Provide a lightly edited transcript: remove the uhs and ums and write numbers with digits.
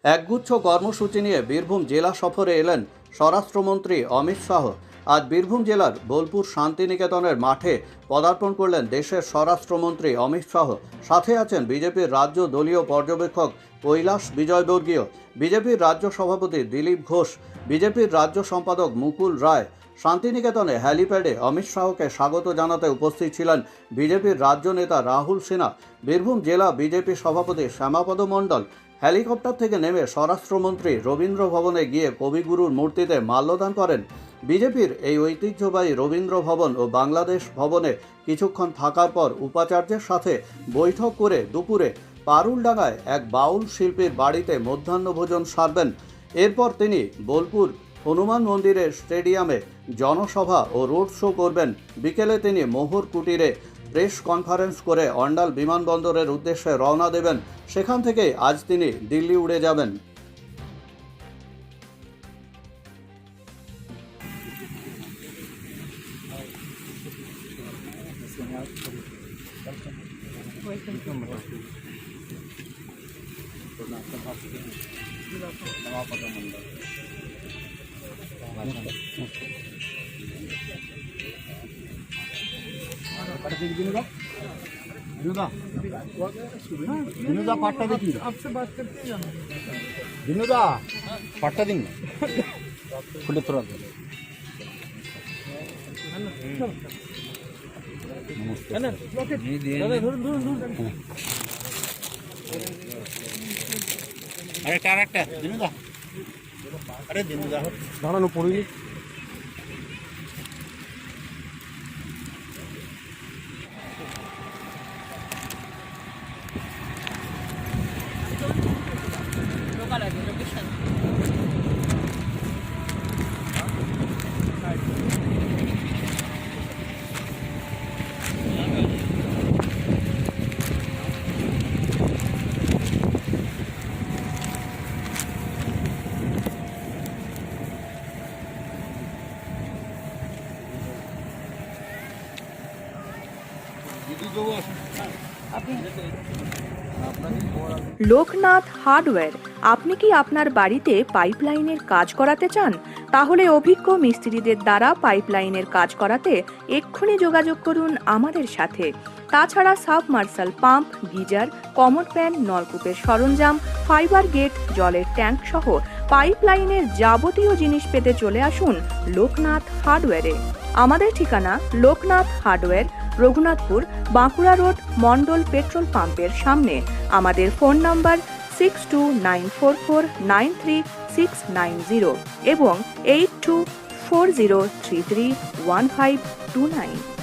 একগুচ্ছ কর্মসূচি নিয়ে বীরভূম জেলা সফরে এলেন স্বরাষ্ট্রমন্ত্রী অমিত শাহ। আজ বীরভূম জেলার বোলপুর শান্তিনিকেতনের মাঠে পদার্পণ করলেন দেশের স্বরাষ্ট্রমন্ত্রী অমিত শাহ। সাথে আছেন বিজেপির রাজ্য দলীয় পর্যবেক্ষক কৈলাস বিজয়বর্গীয়, বিজেপির রাজ্য সভাপতি দিলীপ ঘোষ, বিজেপির রাজ্য সম্পাদক মুকুল রায়। শান্তিনিকেতনে হ্যালিপ্যাডে অমিত শাহকে স্বাগত জানাতে উপস্থিত ছিলেন বিজেপির রাজ্য নেতা রাহুল সিনহা, বীরভূম জেলা বিজেপি সভাপতি শ্যামাপদ মণ্ডল। হেলিকপ্টার থেকে নেমে স্বরাষ্ট্রমন্ত্রী রবীন্দ্র ভবনে গিয়ে কবিগুরুর মূর্তিতে মাল্যদান করেন। বিজেপির এই ঐতিহ্যবাহী রবীন্দ্র ভবন ও বাংলাদেশ ভবনে কিছুক্ষণ থাকার পর উপাচার্যের সাথে বৈঠক করে দুপুরে পারুলডাঙ্গায় এক বাউল শিল্পীর বাড়িতে মধ্যাহ্নভোজন সারবেন। এরপর তিনি বোলপুর হনুমান মন্দিরের স্টেডিয়ামে জনসভা ও রোড শো করবেন। বিকেলে তিনি মোহর কুটিরে প্রেস কনফারেন্স করে অন্ডাল বিমানবন্দরের উদ্দেশ্যে রওনা দেবেন। সেখান থেকে আজ তিনি দিল্লি উড়ে যাবেন। दिनुदा पाट्टा देखिए, आपसे बात करते हैं दिनुदा पाट्टा देंगे खुले तुरंत। अरे कैरेक्टर दिनुदा, अरे दिनुदा दाঁড়ানো পড়িনি। লোকনাথ হার্ডওয়্যার। আপনি কি আপনার বাড়িতে পাইপলাইনের কাজ করাতে চান? তাহলে অভিজ্ঞ মিস্ত্রিদের দ্বারা পাইপলাইনের কাজ করাতে এক্ষুনি যোগাযোগ করুন আমাদের সাথে। তাছাড়া submersible pump, geyser, commode pan, নলকূপের সরঞ্জাম, ফাইবার গেট, জলের ট্যাঙ্ক সহ পাইপলাইনের যাবতীয় জিনিস পেতে চলে আসুন লোকনাথ হার্ডওয়্যারে। আমাদের ঠিকানা Loknath hardware, Raghunathpur, Bankura road, Mondal petrol পাম্পের সামনে। আমাদের ফোন নাম্বার 6294493690 এবং 8240331529।